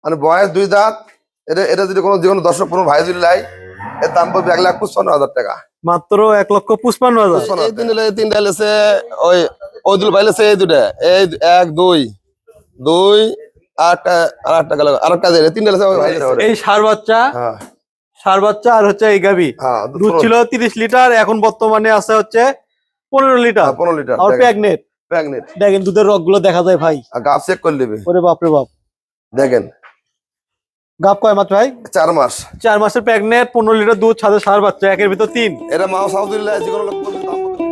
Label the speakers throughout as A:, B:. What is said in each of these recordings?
A: মানে বয়স 2 দাঁত। এটা যদি কোনো যে কোনো দর্শক কোনো ভাই যদি লাই, এর দাম পড়বে 1,55,000 টাকা।
B: মাত্র 1,55,000।
A: এই তিনটা লেছে ওই ওদুল ভাই লেছে এই দুটা, এই 1 2 2 আটটা গেল, আরেকটা দিয়ে তিনটা লেছে ওই ভাই লেছে।
B: এই ষাঁড় বাচ্চা,
A: হ্যাঁ
B: ষাঁড় বাচ্চা আর হচ্ছে এই গাভী।
A: হ্যাঁ,
B: দুধ ছিল 30 লিটার, এখন বর্তমানে আছে হচ্ছে 15 লিটার।
A: 15 লিটার
B: আর প্রেগনেন্ট।
A: প্রেগনেন্ট।
B: দেখেন দুধের রগ গুলো দেখা যায় ভাই।
A: আর গাব চেক করে নেবে,
B: ওরে বাপ রে বাপ।
A: দেখেন
B: গাব কয় মাস ভাই?
A: 4 মাস।
B: 4 মাসের প্রেগনেন্ট, 15 লিটার দুধ, সাথে ষাঁড় বাচ্চা, একের ভিতর 3।
A: এটা মা সাউদুল্লাহ যে কোনো লোক বলবে দাম বলবে।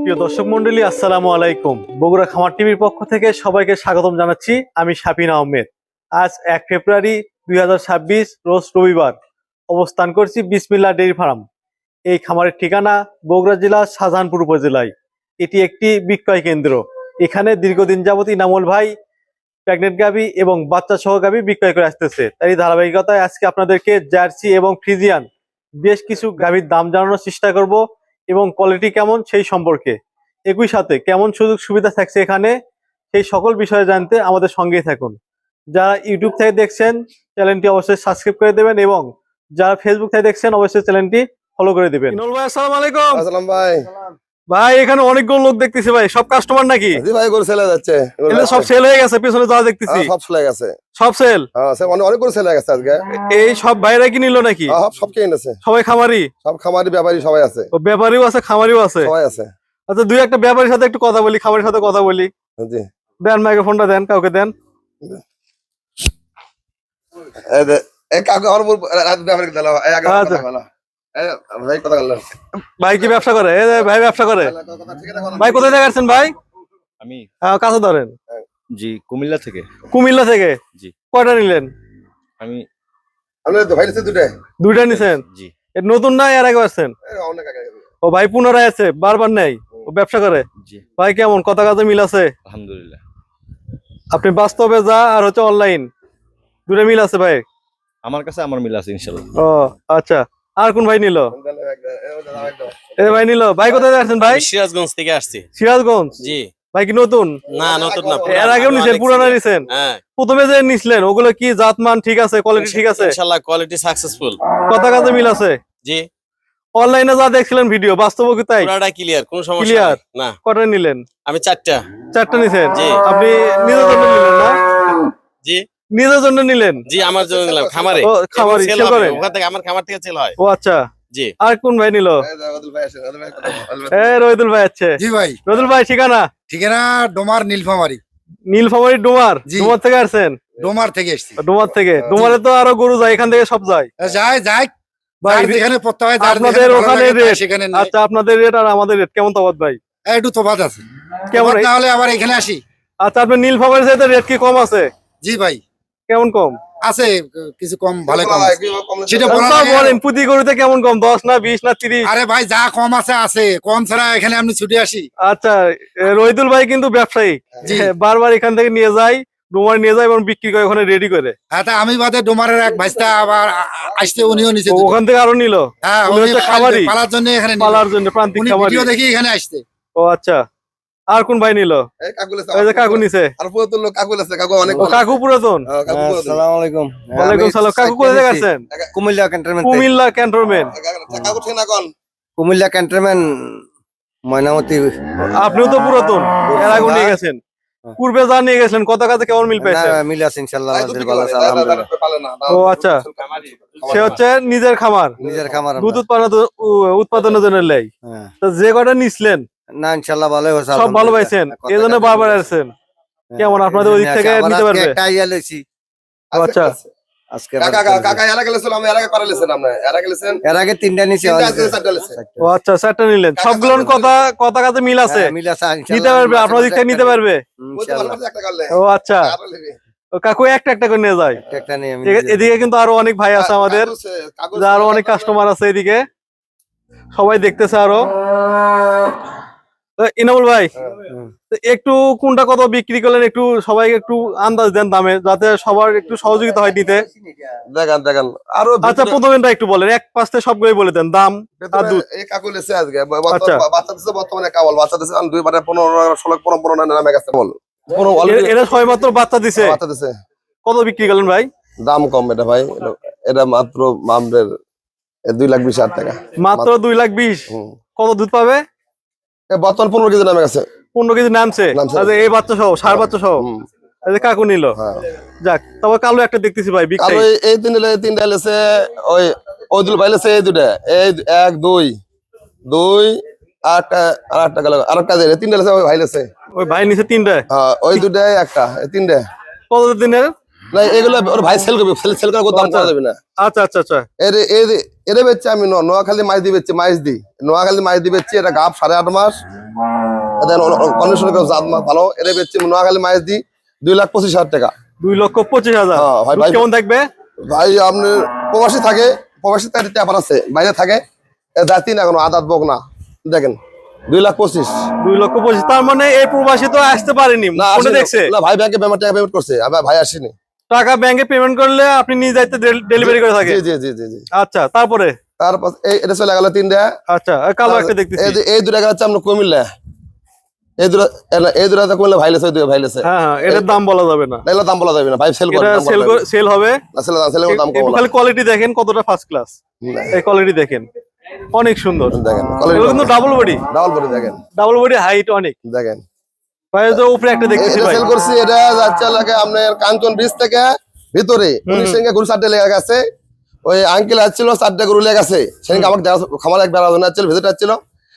B: প্রিয় দর্শক মন্ডলী, আসসালামু আলাইকুম। বগুড়া খামার টিভির পক্ষ থেকে সবাইকে স্বাগতম জানাচ্ছি। আমি শাপিন আহমেদ। আজ 1 ফেব্রুয়ারি 2026, রোজ রবিবার। অবস্থান করছি বিসমিল্লাহ ডেইরি ফার্ম। এই খামারের ঠিকানা বগুড়া জেলা শাহজাহানপুর উপজেলায়। এটি একটি বিক্রয় কেন্দ্র। এখানে দীর্ঘদিন যাবত ইনামুল ভাই প্রেগনেন্ট গাভী এবং বাচ্চা সহ গাভী বিক্রয় করে আসতেছে। তাই ধারাবাহিকতায় আজকে আপনাদেরকে জার্সি এবং ফ্রিজিয়ান বেশ কিছু গাভীর দাম জানানোর চেষ্টা করব এবং কোয়ালিটি কেমন সেই সম্পর্কে। একই সাথে কেমন সুযোগ সুবিধা থাকছে এখানে, সেই সকল বিষয়ে জানতে আমাদের সঙ্গেই থাকুন। যারা ইউটিউব থেকে দেখছেন চ্যানেলটি অবশ্যই সাবস্ক্রাইব করে দেবেন, এবং যারা ফেসবুক থেকে দেখছেন অবশ্যই চ্যানেলটি ফলো করে দেবেন। ইনামুল ভাই আসসালামু আলাইকুম।
A: আসসালাম ভাই।
B: ভাই এখানে অনেকগুলো লোক দেখতেছি ভাই, সব কাস্টমার নাকি?
A: জি ভাই, গরু সেল হয়ে যাচ্ছে।
B: এগুলো সব সেল হয়ে গেছে, পিছনে যা দেখতেছি
A: সব সেল হয়ে গেছে।
B: সব সেল।
A: হ্যাঁ, অনেক গরু সেল হয়ে গেছে আজকে।
B: এই সব ভাইরা কি নিল নাকি?
A: হ্যাঁ, সব কে এনেছে।
B: সবাই খামারি?
A: সব খামারি ব্যাপারী সবাই আছে।
B: ও ব্যাপারীও আছে, খামারিও আছে।
A: সবাই আছে।
B: আচ্ছা, দুই একটা ব্যাপারীর সাথে একটু কথা বলি, খামারির সাথে কথা বলি।
A: জি
B: দেন মাইক্রোফোনটা দেন, কাউকে দেন।
A: এই কাকু আমার রাত ব্যাপারী দিলাম, এই আগে
B: আচ্ছা।
A: কথা বলা। এই ভাই কথা বললাম।
B: ভাই কি ব্যবসা করে? এই যে ভাই ব্যবসা করে। ভাই কোথায় থেকে আসছেন ভাই?
C: আমি
B: কাছে ধরেন।
C: জি কুমিল্লা থেকে।
B: কুমিল্লা থেকে?
C: জি।
B: কয়টা নিলেন?
C: আমি
A: আমরা তো ভাই নিছে দুটো।
B: দুইটা নিছেন?
C: জি।
B: এর নতুন না এর আগে আসছেন?
A: অনেক আগে।
B: ও ভাই পুনরায় আছে, বারবার নেই, ও ব্যবসা করে।
C: জি
B: ভাই কেমন কথা কাজে মিল আছে?
C: আলহামদুলিল্লাহ।
B: আপনি বাস্তবে যা আর হচ্ছে অনলাইন, দুটো মিল আছে ভাই?
C: আমার কাছে আমার মিল আছে ইনশাআল্লাহ।
B: ও আচ্ছা। আর কোন ভাই নিল? এই ভাই নিল। ভাই কোথায় থেকে আসছেন ভাই?
D: সিরাজগঞ্জ থেকে আসছি।
B: সিরাজগঞ্জ?
D: জি।
B: ভাই কি নতুন?
D: না, নতুন না।
B: এর আগেও নিছেন? পুরানো নিছেন?
D: হ্যাঁ,
B: প্রথমে যে নিছিলেন ওগুলো কি জাতমান ঠিক আছে, কোয়ালিটি ঠিক আছে?
D: ইনশাআল্লাহ কোয়ালিটি সাকসেসফুল।
B: কথা কাজে মিল আছে?
D: জি।
B: অনলাইনে যা দেখছিলেন ভিডিও, বাস্তবে কি তাই?
D: পুরাটা ক্লিয়ার, কোনো সমস্যা
B: Clear?
D: নাই। না,
B: কটা নিলেন?
D: আমি 4টা।
B: 4টা নিছেন?
D: জি।
B: আপনি নিজের জন্য নিলেন না?
D: জি
B: নিজের জন্য নিলেন?
D: জি, আমার জন্য নিলাম খামারে।
B: ও খামারি
D: সেল
B: সেল
D: হবে,
B: করেন?
D: ওখান থেকে আমার খামার থেকে সেল হয়।
B: ও আচ্ছা।
D: জি।
B: আর কোন ভাই নিল? এ রহিদুল ভাই আছে।
E: জি ভাই,
B: রহিদুল ভাই ঠিকানা?
E: ঠিকানা ডোমার নীলফামারি।
B: নীলফামারী ডোমার?
E: জি।
B: ডোমার থেকে আসছেন?
E: ডোমার থেকে এসছি।
B: ডোমার থেকে? ডোমারে তো আরো গরু যায়, এখান থেকে সব যায়
E: যাই যাই
B: ভাই।
E: যার যেখানে পড়তে হয়, যার
B: আপনাদের
E: যেখানে ভালো
B: ওখানে
E: লাগে তার
B: রেট,
E: সেখানে নেয়।
B: আচ্ছা আপনাদের রেট আর আমাদের রেট কেমন তফাৎ ভাই?
E: একটু তফাৎ আছে।
B: কেমন?
E: তফাৎ না হলে আবার এখানে আসি।
B: আচ্ছা, আপনার নীলফামারীর সাথে রেট কি কম আছে?
E: জি ভাই,
B: কেমন কম?
E: আছে কিছু কম, ভালো কম আছে। সেটা বলা
B: তাও
E: লাগে।
B: বলেন, প্রতি গরুতে কেমন কম? 10 না 20 না 30?
E: আরে ভাই, যা কম আছে আছে, কম ছাড়া এখানে আপনি ছুটে আসি।
B: আচ্ছা, রহিদুল ভাই কিন্তু ব্যবসায়ী,
E: জি।
B: বারবার এখান থেকে নিয়ে যায়, ডোমার নিয়ে যায় এবং বিক্রি করে ওখানে রেডি করে।
E: হ্যাঁ, তা আমি বাদে ডোমারের এক ভাইস্তা আবার আসতে, উনিও নিচে।
B: ও, ওখান থেকে আরো নিল?
E: হ্যাঁ,
B: উনি
E: উনি
B: হচ্ছে খামারি,
E: পালার জন্য এখানে নিল।
B: পালার জন্য প্রান্তিক
E: উনি
B: খামারি।
E: ভিডিও দেখি এখানে আসতে।
B: ও আচ্ছা। আর কোন ভাই নিল? ওই যে কাকু নিছে।
A: আর পুরাতন লোক কাকু আছে, কাকু অনেক
B: ও কাকু পুরাতন?
A: কাকু পুরাতন।
F: আসসালামু আলাইকুম।
B: ওয়ালাইকুম সালাম। কাকু কোথায় থেকে আসছেন?
F: কুমিল্লা ক্যান্টনমেন্ট।
B: কুমিল্লা ক্যান্টনমেন্ট?
A: কাকু ঠিক না কোন?
F: কুমিল্লা ক্যান্টনমেন্ট ময়নামতি।
B: আপনিও তো পুরাতন, এর আগে নিয়ে গেছেন, পূর্বে যা নিয়ে গেছেন, কথা কাজে কেমন মিল
F: না,
B: পেয়েছেন?
F: মিল আছে ইনশাআল্লাহ, আমাদের ভালো আছে আলহামদুলিল্লাহ।
B: ও আচ্ছা। সে হচ্ছে নিজের খামার,
F: নিজের খামার
B: দুধ
F: আমরা।
B: উৎপাদনের জন্য লাই।
F: হ্যাঁ।
B: তো যে কটা নিছিলেন
F: না ইনশাআল্লাহ ভালোই হচ্ছে,
B: সব ভালো পাইছেন,
F: আলহামদুলিল্লাহ।
B: এই জন্য বারবার আসছেন। কেমন আপনাদের ওদিক থেকে
F: আবার
B: নিতে
F: আজকে
B: পারবে?
F: একটা আইয়া লইছি
B: ও আচ্ছা।
F: আজকে।
A: কাকা এর আগে গেছিলাম, এর আগে পারলেছেন আপনি, এর আগে গেছেন।
F: এর আগে 3টা নিছি,
A: তিনটা আছে, 4টা লেছে।
B: ও আচ্ছা, 4টা নিলেন। সবগুলোর কথা কাজে মিল আছে,
F: হ্যাঁ, মিল আছে ইনশাআল্লাহ।
B: নিতে পারবে, আপনার দিক থেকে নিতে পারবে।
A: ওই তো ভালো
F: ইনশাআল্লাহ।
A: আছে একটা করলে।
B: ও আচ্ছা।
A: আরো নেবে।
B: ও কাকু একটা একটা করে নিয়ে যায়।
F: একটা নিয়ে আমি
B: এদিকে কিন্তু আরো অনেক ভাই আছে আমাদের, আরো অনেক কাস্টমার আছে এদিকে, সবাই দেখতেছে আরো। তো ইনামুল ভাই, তো একটু কোনটা কত বিক্রি করলেন একটু সবাই একটু আন্দাজ দেন দামে, যাতে সবার একটু সহযোগিতা হয় নিতে।
A: দেখেন দেখেন আরো
B: আচ্ছা প্রথমেটা একটু বলেন, এক পাশে সবগুলোই বলে দেন দাম আর দুধ।
A: এই কাকু লেছে আজকে
B: আচ্ছা।
A: বাচ্চা দিচ্ছে বর্তমানে কেবল বাচ্চা দিচ্ছে 2 15 16 15 নামে গেছে বল
B: এরা ছয় মাত্র বাচ্চা দিছে,
A: বাচ্চা দিচ্ছে।
B: কত বিক্রি করলেন ভাই?
A: দাম কম এটা ভাই, এটা মাত্র মামদের 2,20,000 টাকা
B: মাত্র 2,20,000।
A: হুম।
B: কত দুধ পাবে?
A: বর্তমান 15 কেজি নামে গেছে।
B: 15 কেজি নামছে।
A: নামছে।
B: আচ্ছা এই বাচ্চা সহ, সার বাচ্চা সহ।
A: হুম।
B: আচ্ছা কাকু নিল।
A: হ্যাঁ।
B: যাক, তবে কালো একটা দেখতেছি ভাই, বিগ
A: আর
B: সাইজ।
A: এই তিনটা লেছে ওই দুল ভাই লেছে এই দুটা, এই 1 2 আরেকটা গেল, আরেকটা দে, তিনটা লেছে ওই ভাই লেছে।
B: ওই ভাই নিচে তিনটা।
A: হ্যাঁ ওই দুটাই একটা, এই তিনটা
B: কত দিনের?
A: না এগুলো ওর ভাই সেল করবে, সেল করার কোনো দাম করা যাবে না।
B: আচ্ছা আচ্ছা আচ্ছা।
A: এরে বেচছে আমি নোয়াখালী মাছ দিয়ে বেচছি, নোয়াখালী মাছ দিয়ে বেচছি। এটা গাপ 8.5 মাস, কন্ডিশন জাত মাছ ভালো। এরে বেচছি নোয়াখালী মাছ দি 2,25,000 টাকা।
B: 2,25,000।
A: হ্যাঁ, ভাই,
B: দুধ
A: ভাই।
B: কেমন থাকবে?
A: ভাই আপনার প্রবাসী থাকে, প্রবাসী তার ট্যাপার আছে, বাইরে থাকে দাঁতি না কোনো আদাত বক না। দেখেন 2,25,000।
B: 2,25,000। তার মানে এই প্রবাসী তো আসতে পারেনি,
A: না
B: ফোনে
A: আসেনি।
B: দেখছে।
A: না ভাই ব্যাংকে টাকা পেমেন্ট করছে, আবার ভাই আসেনি।
B: টাকা ব্যাংকে পেমেন্ট করলে আপনি নিয়ে যাইতে ডেলিভারি করে থাকে।
A: জি জি জি জি জি।
B: আচ্ছা তারপরে?
A: তারপর এটা চলে গেল তিনটা।
B: আচ্ছা আর কালো একটা দেখতেছি।
A: এই দুটা গেছে আমরা কুমিল্লা, এই দুটা কুমিল্লা ভাইলেছে, ওই দুটো ভাইলেছে।
B: হ্যাঁ হ্যাঁ, এটার দাম বলা যাবে না।
A: এগুলো দাম বলা যাবে না ভাই, সেল করে
B: এটা সেল হবে
A: না, সেল দাম কম
B: একটু
A: না।
B: খালি কোয়ালিটি দেখেন কতটা ফার্স্ট ক্লাস। এই কোয়ালিটি দেখেন, অনেক সুন্দর।
A: দেখেন
B: এগুলো কিন্তু ডাবল বডি,
A: ডাবল বডি দেখেন,
B: ডাবল বডি হাইট অনেক।
A: দেখেন
B: ভাই যে উপরে একটা দেখতেছি
A: এটা
B: ভাই।
A: সেল করছি। এটা যাচ্ছে লাগে আপনার কাঞ্চন ব্রিজ থেকে ভিতরে 19 টাকা গরু 4টে লেগে গেছে। ওই আঙ্কেল আসছিল 4টে গরু লেগে গেছে, সেদিনকে আমাকে খামার এক বেড়া আসছিল, ভিতরে আসছিল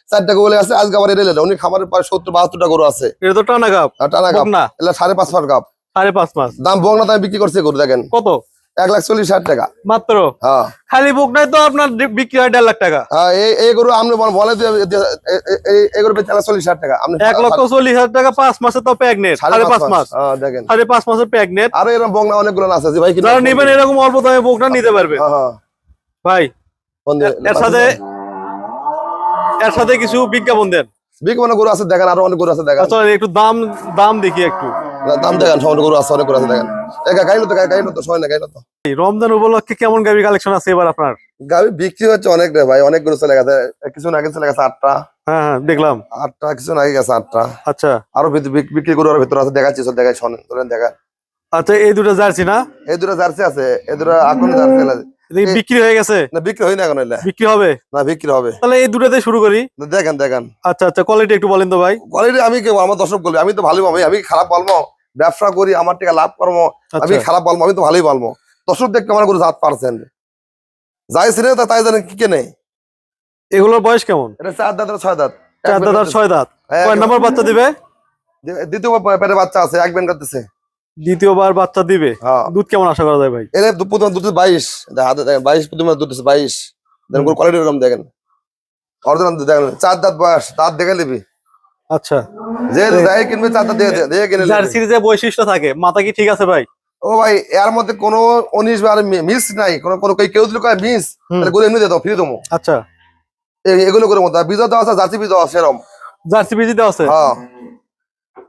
A: 4টে গরু লেগে গেছে। আজকে আবার এটা উনি খামারের প্রায় 70-72টা গরু আছে।
B: এটা তো টানা গাপ,
A: আর টানা গাপ
B: না
A: এগুলো 5.5 মাস গাপ।
B: 5.5 মাস।
A: দাম বগনা দামে বিক্রি করছে গরু, দেখেন
B: কত?
A: 1,40,000 টাকা
B: মাত্র।
A: হ্যাঁ
B: খালি বুক নাই তো আপনার বিক্রি হয় 1.5 লাখ টাকা।
A: হ্যাঁ, এই গরু আপনি বলে এই গরু 1,40,000 টাকা আপনি
B: 1,40,000 টাকা 5 মাসে তো প্রেগনেন্ট। 5.5 মাস।
A: দেখেন
B: 5.5 মাসের প্রেগনেন্ট।
A: আরো এরকম বগনা অনেকগুলো আছে যে ভাই
B: যারা নেবেন এরকম অল্প দামে বুকটা নিতে পারবে ভাই। এর সাথে কিছু বিজ্ঞাপন দেন।
A: বিজ্ঞাপন গরু আছে দেখেন, আরো অনেক গরু আছে দেখেন।
B: আচ্ছা একটু দাম দেখি একটু।
A: দাম দেখেন, সব গরু আছে, অনেক গরু আছে দেখেন। গাইলো তো সময় না, গাইলো তো।
B: রমজান উপলক্ষে কেমন গাবি কালেকশন আছে এবার আপনার?
A: গাবি বিক্রি হচ্ছে অনেক রে ভাই, অনেক গরু চলে গেছে। কিছু আগে চলে গেছে 8টা।
B: হ্যাঁ হ্যাঁ দেখলাম
A: 8টা, কিছু আগে গেছে 8টা।
B: আচ্ছা
A: আরো বিক্রি গরু ভিতরে আছে, দেখাচ্ছি সব দেখাই, শোনেন দেখা।
B: আচ্ছা এই দুটো জার্সি না?
A: এই দুটো জার্সি আছে, এই দুটো এখন জার্সি আছে।
B: বিক্রি হয়ে গেছে
A: না বিক্রি হয় না এখন, এলে
B: বিক্রি হবে
A: না, বিক্রি হবে।
B: তাহলে এই দুটোতে শুরু করি।
A: দেখেন দেখেন
B: আচ্ছা আচ্ছা কোয়ালিটি একটু বলেন তো ভাই।
A: কোয়ালিটি আমি কেউ আমার দর্শক বলবো, আমি তো ভালোই পাবো, আমি খারাপ বলবো? ব্যবসা করি, আমার টাকা লাভ করবো, আমি খারাপ বলবো? আমি তো ভালোই বলবো। দর্শক দেখতে আমার গরু জাত পারছেন, যাই ছিল তাই জানেন কি কেনে।
B: এগুলোর বয়স কেমন?
A: এটা 4 দাঁত 6 দাঁত।
B: 4 দাঁত আর 6 দাঁত। কয় নাম্বার বাচ্চা দিবে?
A: দ্বিতীয় পেটে বাচ্চা আছে, এক বেন করতেছে।
B: দ্বিতীয়বার বাচ্চা দিবে।
A: হ্যাঁ।
B: দুধ কেমন আশা করা যায় ভাই?
A: এর প্রথম দুধ 22, হাতে দেখেন 22, প্রথম দুধ 22। দেখেন গরু কোয়ালিটি এরকম দেখেন, অরিজিনাল দেখেন। 4 দাঁত বয়স, দাঁত দেখে নিবি।
B: আচ্ছা
A: যে যাই কিনবে 4 দাঁত দিয়ে কিনে নিবি।
B: জার্সির যে বৈশিষ্ট্য থাকে, মাথা কি ঠিক আছে ভাই?
A: ও ভাই এর মধ্যে কোনো 19 বার মিস নাই, কোনো কেউ দিলে কয় মিস, তাহলে গরু এমনি দিয়ে দাও, ফ্রি দেবো।
B: আচ্ছা
A: এগুলো করে মতো বীজ দেওয়া আছে, জার্সি বীজ দেওয়া আছে এরকম।
B: জার্সি বীজ দেওয়া আছে?
A: হ্যাঁ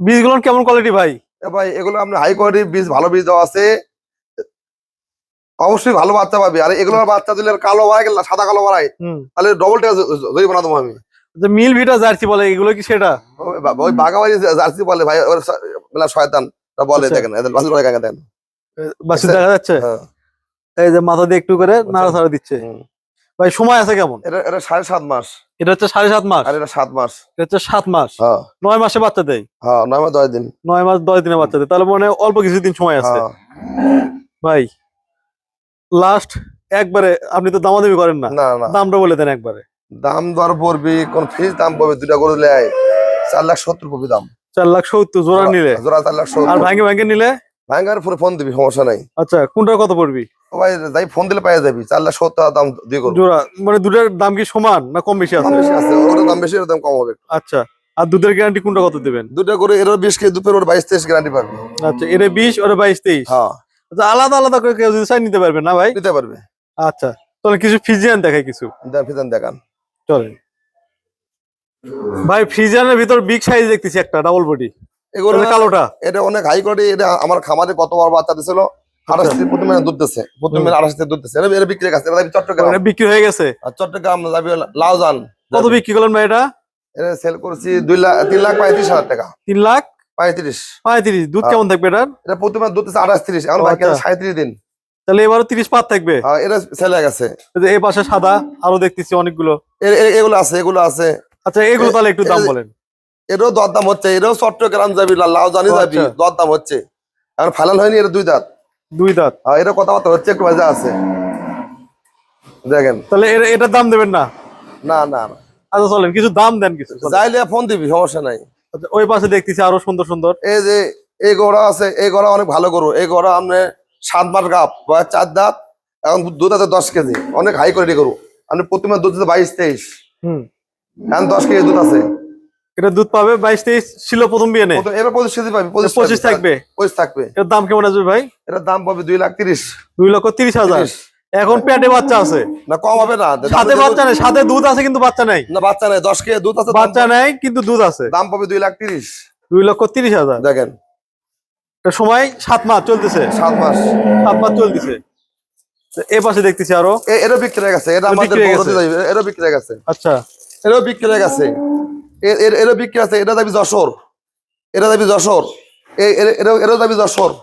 B: বীজগুলো কেমন কোয়ালিটি ভাই?
A: ভাই এগুলো আপনার হাই কোয়ালিটির বীজ, ভালো বীজ দেওয়া আছে, অবশ্যই ভালো বাচ্চা পাবি। আর এগুলোর বাচ্চা দিলে কালো হয় গেল, সাদা কালো বাড়ায়, তাহলে ডবল টাকা জয়ী বানা দেবো আমি।
B: মিল ভিটা জার্সি বলে, এগুলো কি সেটা?
A: ওই বাগাবাড়ি জার্সি বলে ভাই, শয়তান বলে। দেখেন দেখেন
B: বাসি দেখা যাচ্ছে।
A: হ্যাঁ।
B: এই যে মাথা দিয়ে একটু করে নাড়াচাড়া দিচ্ছে ভাই। সময় আছে কেমন?
A: এটা 7.5 মাস।
B: এটা হচ্ছে 7.5 মাস।
A: আর এটা 7 মাস।
B: এটা হচ্ছে 7 মাস।
A: হ্যাঁ
B: 9 মাসে বাচ্চা দেয়।
A: হ্যাঁ 9 মাস 10 দিন।
B: 9 মাস 10 দিনে বাচ্চা দেয়, তাহলে মনে হয় অল্প কিছুদিন সময় আছে ভাই। লাস্ট একবারে, আপনি তো দামাদামি করেন না,
A: না না
B: দামটা বলে দেন একবারে।
A: দাম দর পড়বি, কোন ফিস দাম পড়বে, দুটা গরু লেয় 4,70,000 পড়বি দাম।
B: 4,70,000 জোড়া নিলে?
A: জোড়া 4,70,000।
B: আর ভাঙ্গে নিলে?
A: ভাঙ্গার ফোন দিবি, সমস্যা নাই।
B: আচ্ছা কোনটার কত পড়বি?
A: ও ভাই যাই ফোন দিলে পাই যাবি। 4,70,000 দাম দুই গরু।
B: জোড়া মানে দুটার দাম কি সমান না কম বেশি আছে?
A: বেশি আছে, ওর দাম বেশি, ওর দাম কম হবে।
B: আচ্ছা আর দুধের গ্যারান্টি কোনটা কত দেবেন?
A: দুটো করে এর 20 কেজি দুধের ওর 22-23 গ্যারান্টি পাবে।
B: আচ্ছা, এর 20 ওর 22-23।
A: হ্যাঁ,
B: আচ্ছা, আলাদা আলাদা করে কেউ যদি চাই নিতে পারবেন না ভাই?
A: নিতে পারবে।
B: আচ্ছা, তাহলে কিছু ফ্রিজিয়ান দেখাই কিছু,
A: ফিজান দেখান।
B: চলেন ভাই। ফ্রিজিয়ানের ভিতর বিগ সাইজ দেখতেছি একটা ডাবল বডি,
A: এগুলো
B: তাহলে কালোটা?
A: এটা অনেক হাই কোয়ালিটি। এটা আমার খামারে কত বড় বাচ্চা দিছিল, 28 থেকে প্রথমে দুধ দিচ্ছে, প্রথমে 28 থেকে দুধ দিচ্ছে। এর বিক্রি কাছে এটা চট্টগ্রাম,
B: এটা বিক্রি হয়ে গেছে।
A: আর চট্টগ্রাম যাবে লাউজান।
B: কত বিক্রি করলেন ভাই এটা?
A: এটা সেল করছি 3,35,000 টাকা।
B: 3,35,000।
A: 35।
B: দুধ কেমন থাকবে এটার?
A: এটা প্রথমে দুধ দিচ্ছে 28-30, এখন বাকি আছে 37 দিন।
B: তাহলে এবারও 30 পাত থাকবে।
A: হ্যাঁ, এটা সেল হয়ে গেছে।
B: এই পাশে সাদা আরো দেখতেছি অনেকগুলো।
A: এগুলো আছে, এগুলো আছে।
B: আচ্ছা, এগুলো তাহলে একটু দাম বলেন।
A: এটাও দরদাম হচ্ছে, এটাও চট্টগ্রাম যাবি, লাউজানি যাবি,
B: আচ্ছা।
A: দরদাম হচ্ছে। এখন ফাইনাল হয়নি, এটা 2 দাঁত।
B: 2 দাঁত।
A: আর এটা কথাবার্তা হচ্ছে, একটু মজা আছে দেখেন।
B: তাহলে এটার দাম দেবেন না?
A: না না না।
B: আচ্ছা চলেন, কিছু দাম দেন কিছু, চলেন।
A: যাইলে ফোন দিবি, সমস্যা নাই।
B: আচ্ছা, ওই পাশে দেখতেছি আরো সুন্দর সুন্দর।
A: এই যে এই গরু আছে, এই গরু অনেক ভালো গরু। এই গরু আপনি 7 মাস গাপ, 4 দাঁত, এখন দুধ আছে 10 কেজি, অনেক হাই কোয়ালিটি গরু। আপনি প্রথমে দুধ আছে 22-23, এখন 10 কেজি দুধ আছে।
B: এটা দুধ পাবে 22-23 ছিল প্রথম বিয়ানে।
A: এবার 25 কেজি পাবি,
B: 25 থাকবে।
A: 25 থাকবে।
B: এর দাম কেমন আসবে ভাই?
A: এটার দাম পাবে 2,30,000।
B: 2,30,000। এখন পেটে বাচ্চা আছে
A: না, কম হবে না।
B: সাথে বাচ্চা নেই, সাথে দুধ আছে কিন্তু বাচ্চা নাই।
A: না, বাচ্চা নাই, 10 কেজি দুধ আছে,
B: বাচ্চা নাই কিন্তু দুধ আছে।
A: দাম পাবে 2,30,000।
B: 2,30,000।
A: দেখেন,
B: এর সময় 7 মাস চলতেছে।
A: 7 মাস।
B: 7 মাস চলতেছে। এ পাশে দেখতেছি আরো।
A: এরও বিক্রি হয়ে গেছে, এটা
B: এটা
A: আমাদের
B: বিক্রি হয়ে
A: বড়দের যাবে, এরও বিক্রি হয়ে গেছে।
B: আচ্ছা,
A: এরও বিক্রি হয়ে গেছে, এরও বিক্রি আছে। এটা যাবি যশোর, এটা যাবি যশোর, এরও যাবি যশোর।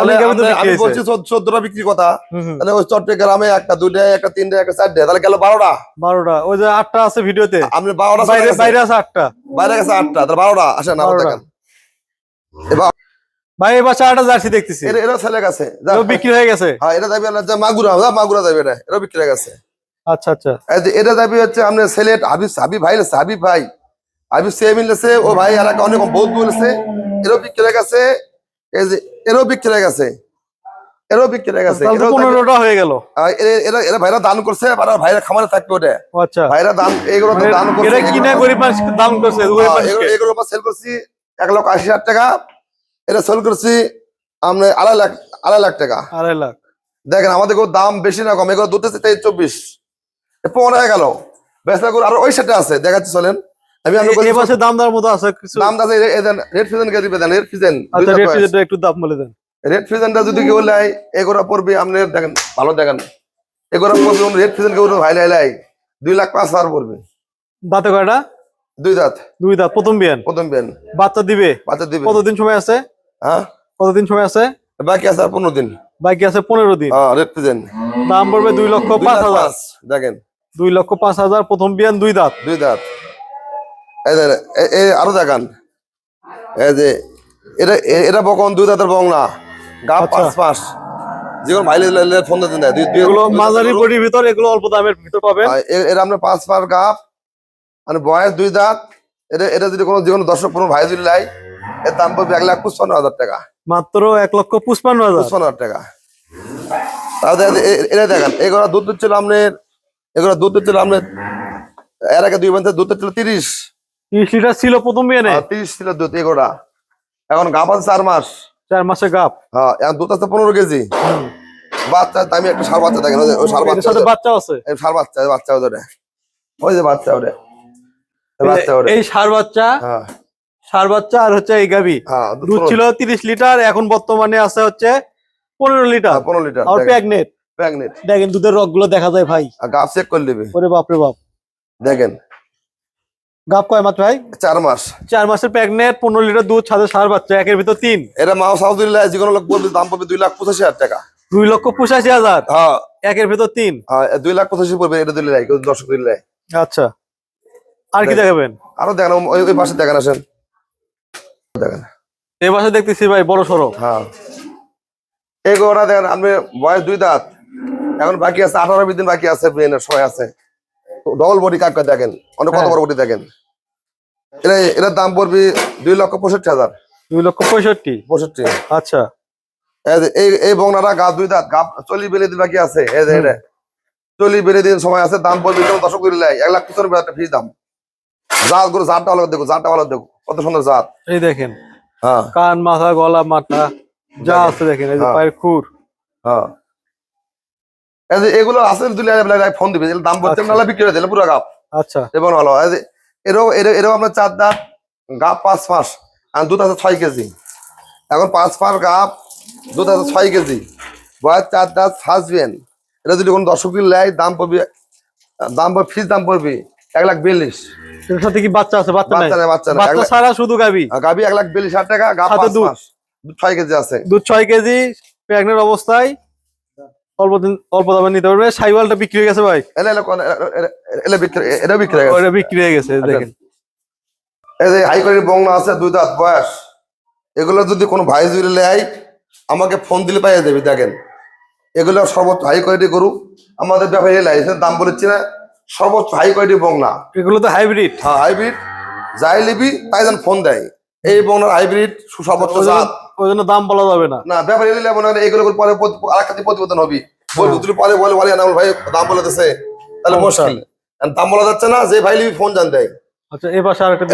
B: অনেক গাভী তো
A: আমি
B: বিক্রি
A: বলছি
B: হয়েছে।
A: 14টা বিক্রি কথা,
B: হুম।
A: তাহলে ওই চট্টগ্রামে 1টা 2টা 1টা 3টা 1টা 4টা, তাহলে গেল 12টা।
B: 12টা, ওই যে 8টা আছে ভিডিওতে।
A: আপনি 12টা
B: বাইরে বাইরে আছে 8টা।
A: বাইরে গেছে 8টা, তাহলে 12টা আসেন আবার
B: 12টা।
A: দেখেন। এবার
B: ভাই এবার 4টা জার্সি দেখতেছি,
A: এরও ছেলে গেছে।
B: এও বিক্রি হয়ে গেছে।
A: হ্যাঁ, এটা যাবি আপনার মাগুরা যাবে, এরও বিক্রি হয়ে গেছে।
B: আচ্ছা আচ্ছা।
A: এই যে এটা যাবি হচ্ছে আপনার সিলেট হাবিব ভাই লেছে, হাবিব সে মিলেছে, ও ভাই এলাকা অনেক বহুত বলেছে, এরও বিক্রি হয়ে গেছে। এই যে এরও বিক্রি হয়ে গেছে, এরও বিক্রি হয়ে গেছে।
B: তাহলে তো 15টা হয়ে গেল।
A: এরা ভাইরা দান করছে, ভাইরা খামারে থাকবে ওটা।
B: ও আচ্ছা,
A: ভাইরা দান, এগুলো তো দান করছে।
B: এরা কিনা গরিব মানুষ দাম করছে, গরিব মানুষকে।
A: এগুলো সেল করছি 1,80,000 টাকা। এটা সেল করছি আমরা 2.5 লাখ টাকা।
B: 2.5 লাখ।
A: দেখেন, আমাদের কোনো দাম বেশি না কম। এগুলো দুধ আছে 23-24, 15 হয়ে গেল। বেসা করে আর ওই সাথে আছে, দেখাচ্ছি চলেন। আমি
B: এই পাশে দাম দেওয়ার মতো আছে কিছু?
A: দাম আছে, রেড ফিজেন কে দিবে, রেড ফিজেন।
B: আচ্ছা, রেড ফিজেনটা একটু দাম বলে দেন।
A: রেড ফিজেনটা যদি কেউ লাই, এগুলো পড়বে আপনি দেখেন, ভালো দেখেন, এগুলো পড়বে রেড ফিজেন কেউ ভাই লাই 2,05,000 পড়বে।
B: দাঁতে কয়টা?
A: 2 দাঁত।
B: 2 দাঁত, প্রথম বিয়ান।
A: প্রথম বেন
B: বাচ্চা দিবে?
A: বাচ্চা দিবে।
B: কতদিন সময় আছে?
A: হ্যাঁ,
B: কতদিন সময় আছে?
A: বাকি আছে আর 15 দিন।
B: বাকি আছে 15 দিন।
A: হ্যাঁ, রেড ফিজেন।
B: দাম পড়বে 2,05,000।
A: দেখেন,
B: 2,05,000 প্রথম বিয়ান, 2 দাঁত।
A: 2 দাঁত। এই আরো দেখান, এই যে এটা বকন 2 দাঁতের বকন না, গাপ
B: আচ্ছা।
A: 5 মাস। যেগুলো ভাই ফোন দিতে দেয়,
B: এগুলো মাঝারি বডির ভিতর, এগুলো অল্প দামের ভিতর পাবেন।
A: এরা আমরা 5 মাস গাপ, মানে বয়স 2 দাঁত। এটা যদি কোনো যেকোনো দর্শক কোনো ভাই যদি লাই, এর দাম পড়বে 1,55,000 টাকা।
B: মাত্র 1,55,000।
A: 55,000 টাকা। তাহলে এটা দেখেন, এগুলো দুধ দিচ্ছিল আপনার, এগুলো দুধ দিচ্ছিল আপনার এর আগে 2 মাসে দুধ দিচ্ছিল 30
B: লিটার ছিল প্রথম বিয়ানে।
A: 30 ছিল দুধ এগুলা। এখন গাপ আছে 4 মাস।
B: 4 মাসে গাপ।
A: হ্যাঁ, এখন দুধ আছে 15 কেজি। বাচ্চা দামি একটা ষাঁড় বাচ্চা দেখেন, ওই ষাঁড়
B: এর
A: বাচ্চা,
B: সাথে বাচ্চা আছে।
A: এই ষাঁড় বাচ্চা, বাচ্চা ওদের, ওই যে বাচ্চা ওরে, বাচ্চা ওরে।
B: এই ষাঁড় বাচ্চা,
A: হ্যাঁ
B: ষাঁড় বাচ্চা আর হচ্ছে এই গাবি।
A: হ্যাঁ,
B: দুধ ছিল 30 লিটার, এখন বর্তমানে আছে হচ্ছে 15 লিটার।
A: 15 লিটার।
B: আর প্রেগনেন্ট।
A: প্রেগনেন্ট।
B: দেখেন দুধের রগ গুলো দেখা যায় ভাই।
A: আর গাপ চেক করে নেবে,
B: ওরে বাপ রে বাপ।
A: দেখেন
B: গাপ কয় মাত্র ভাই?
A: 4 মাস।
B: 4 মাসের প্রেগনেন্ট, 15 লিটার দুধ, সাথে ষাঁড় বাচ্চা, একের ভিতর 3।
A: এটা মা সাউদিল্লাহ যে কোনো লোক বলবে দাম পাবে 2,85,000 টাকা।
B: 2,85,000।
A: হ্যাঁ
B: একের ভিতর 3।
A: হ্যাঁ, 2,85,000 পড়বে। এটা দিলে কেউ দর্শক দিলে।
B: আচ্ছা, আর কি দেখাবেন?
A: আরো দেখেন, ওই পাশে দেখেন, আসেন দেখেন।
B: এই পাশে দেখতেছি ভাই বড় সড়ো।
A: হ্যাঁ, এগুলো দেখেন, আপনি বয়স 2 দাঁত, এখন বাকি আছে 18-20 দিন বাকি আছে, ব্রেনের সময় আছে। ডবল বডি কাকা দেখেন, অনেক কত বড় বডি দেখেন। এটার দাম পড়বে 2,65,000।
B: 2,65,000।
A: 65।
B: আচ্ছা,
A: এই বংনারা গাপ 2 দাঁত, গাপ 40-42 দিন বাকি আছে। এই যে এটা 40-42 দিন সময় আছে, দাম পড়বে 10 করে লাই 1,95,000 টাকা ফিস দাম। জাত গরু জাতটা ভালো দেখো, জাতটা ভালো দেখো, কত সুন্দর জাত।
B: এই দেখেন
A: হ্যাঁ
B: কান, মাথা, গলা, মাথা যা
A: দেখেন।
B: আছে দেখেন, এই যে
A: হ্যাঁ।
B: পায়ের খুর।
A: হ্যাঁ এই যে এগুলো আছে দিলে ফোন দিবে, এগুলো দাম বলতে
B: আচ্ছা।
A: নাহলে বিক্রি হয়ে দিলে পুরো গাপ
B: আচ্ছা
A: এবং ভালো। এই যে এরও আপনার 4 দাঁত, গাপ 5 মাস, আর দুধ আছে 6 কেজি। এখন 5 মাস গাপ, দুধ আছে 6 কেজি, বয়স 4 দাঁত ফাঁসবেন। এটা যদি কোনো দর্শক নেয় দাম পড়বে, ফিস দাম পড়বে 1,42,000।
B: এর সাথে কি বাচ্চা আছে? বাচ্চা নাই,
A: বাচ্চা নেই, বাচ্চা নেই।
B: বাচ্চা ছাড়া শুধু গাবি।
A: গাবি 1,42,000 টাকা, গাপ
B: সাথে
A: 5
B: দুধ।
A: মাস, দুধ 6 কেজি আছে।
B: দুধ 6 কেজি, প্রেগনেন্ট অবস্থায় অল্প দামে নিতে পারবে। সাইওয়ালটা বিক্রি হয়ে গেছে ভাই,
A: এটা বিক্রি হয়ে গেছে।
B: ওটা বিক্রি হয়ে গেছে দেখেন।
A: এই যে হাই কোয়ালিটির বংলা আছে 2 দাঁত বয়স, এগুলো যদি কোনো ভাই জুড়ে নেয় আমাকে ফোন দিলে পাইয়ে দেবে। দেখেন এগুলো সর্বোচ্চ হাই কোয়ালিটি গরু, আমাদের ব্যাপারে লাইসেন্স দাম বলেছি না, সর্বোচ্চ হাই কোয়ালিটি বংলা।
B: এগুলো তো হাইব্রিড।
A: হ্যাঁ হাইব্রিড, যাই লিবি তাই যেন ফোন দেয়। এই বংলার হাইব্রিড সর্বোচ্চ জাত।
B: ওই জন্য দাম বলা যাবে না।
A: না ব্যাপারে এলে মনে হয় এগুলো পরে আরেকটা প্রতিবেদন হবে, বলবো তুই পরে বলে না ভাই দাম বলে দিছে, তাহলে মুশকিল। দাম বলা যাচ্ছে না, যে ভাই লিবি ফোন জান দেয়।
B: আচ্ছা এই পাশে আরেকটা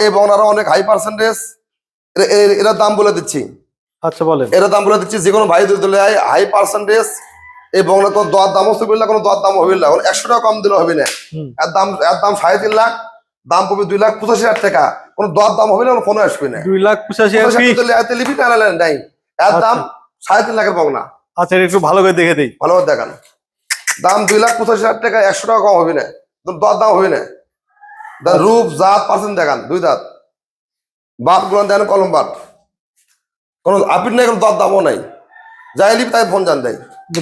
A: এই বংলারও অনেক হাই পার্সেন্টেজ, এরা দাম বলে দিচ্ছি।
B: আচ্ছা বলেন।
A: এরা দাম বলে দিচ্ছি, যে কোনো ভাই যদি হাই পার্সেন্টেজ এই বংলা কোনো দর দাম হবে না, কোনো দর দাম হবে না, 100 টাকা কম দিলে হবে না। এর দাম 3.5 লাখ, দাম পড়বে 2,85,000 টাকা, কোনো দর দাম হবে না, কোনো ফোনে আসবে না।
B: 2,85,000
A: লিবি না নাই, এর দাম 3.5 লাখের বংলা।
B: আচ্ছা এটা একটু ভালো করে দেখে দেই।
A: ভালো করে দেখান, দাম 2,85,000 টাকা, 100 টাকা কম হবে না, দর দাম হবে না। রূপ জাত পার্সেন্ট দেখান, 2 দাঁত, বাপ গুলো দেন কলম বাট, কোনো আপিল নাই, কোনো দর দামও নাই, যাই লিবি তাই ফোন জান দেয়।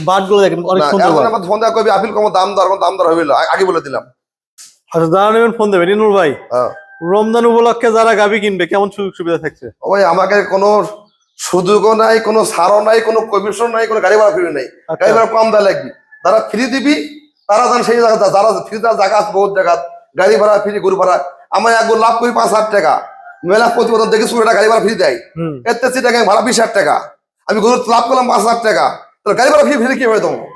B: বাট গুলো দেখেন অনেক সুন্দর।
A: ফোন দেওয়া কবি আপিল কম দাম দর হবে না, আগে বলে দিলাম।
B: আচ্ছা যারা নেবেন ফোন দেবেন। ইনুল ভাই
A: হ্যাঁ
B: রমজান উপলক্ষে যারা গাবি কিনবে কেমন সুযোগ সুবিধা থাকছে?
A: ওই আমাকে কোনো সুযোগও নাই, কোনো ছাড়ও নাই, কোনো কমিশন নাই, কোনো গাড়ি ভাড়া ফ্রি নাই।
B: আচ্ছা।
A: গাড়ি ভাড়া কম দেওয়া লাগবে, তারা ফ্রি দিবি, তারা যান সেই জায়গা, যারা ফ্রি দেওয়ার জায়গা আছে বহুত জায়গা, গাড়ি ভাড়া ফ্রি, গরু ভাড়া। আমার একবার লাভ করি 5,000 টাকা, মেলা প্রতিবেদন দেখি 16 টাকা গাড়ি ভাড়া ফ্রি দেয়, এর 3 টাকা ভাড়া 20,000 টাকা, আমি গরু লাভ করলাম 5,000 টাকা, তাহলে গাড়ি ভাড়া ফ্রি কি হবে? তোমার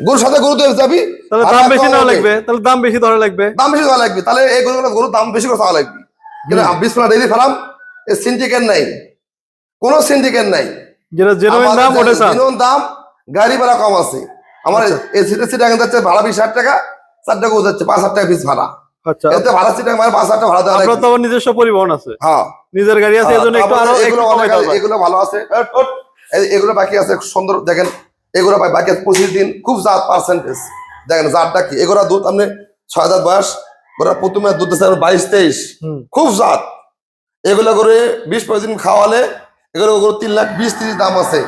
A: গরুর সাথে গরু দিয়ে যাবি,
B: তাহলে দাম বেশি নেওয়া লাগবে, তাহলে দাম বেশি ধরা লাগবে,
A: দাম বেশি দেওয়া লাগবে, তাহলে এই গরুর দাম বেশি করে দেওয়া লাগবে। কিন্তু বিসমিল্লাহ ডেইরি ফার্ম এর সিন্ডিকেট নাই, কোনো সিন্ডিকেট নাই,
B: যেটা জেনুইন দাম ওটা চান।
A: জেনুইন দাম, গাড়ি ভাড়া কম আছে। আমার এই সিটে এখন যাচ্ছে ভাড়া 20,000 টাকা, 4 টাকা যাচ্ছে 5,000 টাকা পিস ভাড়া।
B: আচ্ছা
A: এতে ভাড়া সিটে মানে 5,000 টাকা ভাড়া দেওয়া
B: আপনার
A: লাগবে।
B: তো আবার নিজস্ব পরিবহন আছে,
A: হ্যাঁ
B: নিজের গাড়ি আছে, এজন্য একটু আরো একটু কমাই দেওয়া যায়।
A: এগুলো ভালো আছে, এগুলো বাকি আছে সুন্দর। দেখেন এগুলো বাকি আছে 25 দিন, খুব জাত পার্সেন্টেজ। দেখেন জাতটা কি, এগুলো দুধ আপনি 6 দাঁত বয়স, ওরা প্রথমে দুধ আছে 22-23, খুব জাত। এগুলো করে 20-25 দিন খাওয়ালে এগুলো 3,20,30 দাম আছে।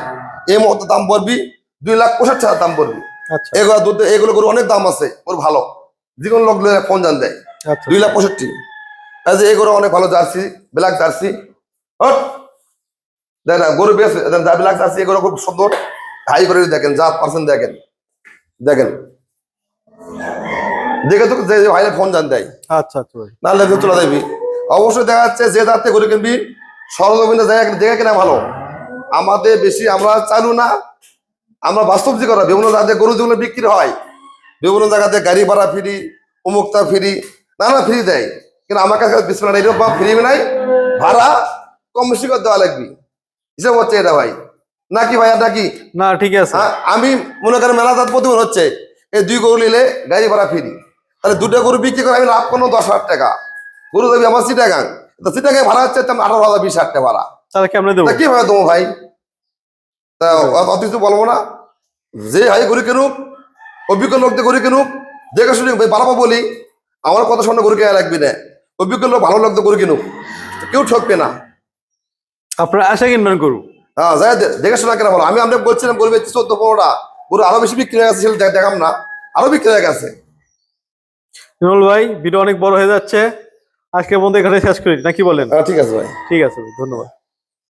A: এই মতো দাম পড়বি 2,65,000 দাম পড়বি।
B: আচ্ছা
A: এগুলো দুধ, এগুলো করে অনেক দাম আছে, ওর ভালো, যে কোনো লোক ফোন জান দেয়।
B: আচ্ছা
A: 2,65,000। এগুলো অনেক ভালো জার্সি, ব্ল্যাক জার্সি। দেখ না গরু বেশ ব্ল্যাক জার্সি, এগুলো খুব সুন্দর হাই করে দেখেন, জাত পার্সেন্ট দেখেন, দেখেন দেখে তো যে ভাইরা ফোন জান দেয়,
B: আচ্ছা আচ্ছা ভাই।
A: নাহলে চলে যাবি। অবশ্যই দেখা যাচ্ছে যে জাতে গরু কিনবি সরজমিনে জায়গা দেখে কিনা ভালো। আমাদের বেশি আমরা চালু না, আমরা বাস্তব যে করা বিভিন্ন জায়গাতে গরু যেগুলো বিক্রি হয়, বিভিন্ন জায়গাতে গাড়ি ভাড়া ফ্রি, উমুকতা ফ্রি, নানা ফ্রি দেয়, কিন্তু আমার কাছে বিসমিল্লাহ এরকম ফ্রি নাই, ভাড়া কম বেশি করে দেওয়া লাগবে, হিসাব হচ্ছে এটা ভাই নাকি ভাই? নাকি
B: না ঠিক আছে।
A: আমি মনে করেন মেলা জাত প্রতিদিন হচ্ছে, এই 2 গরু নিলে গাড়ি ভাড়া ফ্রি, তাহলে 2টা গরু বিক্রি করে আমি লাভ করবো 10,000 টাকা। গরু দেবি আমার চিটাগাং, তো চিটাগাং ভাড়া হচ্ছে 18,000 20,000 টাকা ভাড়া,
B: তাহলে কেমনে দেবো?
A: কি ভাবে দেবো ভাই? তা অত কিছু বলবো না, যে ভাই গরু কিনুক, অভিজ্ঞ লোকদের গরু কিনুক, দেখে শুনে ভাই বাড়াবো বলি, আমার কথা শুনে গরু কেনা লাগবি না, অভিজ্ঞ লোক ভালো লোকদের গরু কিনুক, কেউ ঠকবে না।
B: আপনারা আশা কিনবেন গরু?
A: হ্যাঁ যাই দেখে শোনা কেনা ভালো। আমি আমরা বলছিলাম গরু বেচছি 14-15টা, গরু আরো বেশি বিক্রি হয়ে গেছে, সেটা দেখাম না, আরো বিক্রি হয়ে গেছে।
B: ইনুল ভাই ভিডিও অনেক বড় হয়ে যাচ্ছে, আজকের মধ্যে এখানে শেষ করি নাকি বলেন?
A: ঠিক আছে ভাই,
B: ঠিক আছে ভাই, ধন্যবাদ।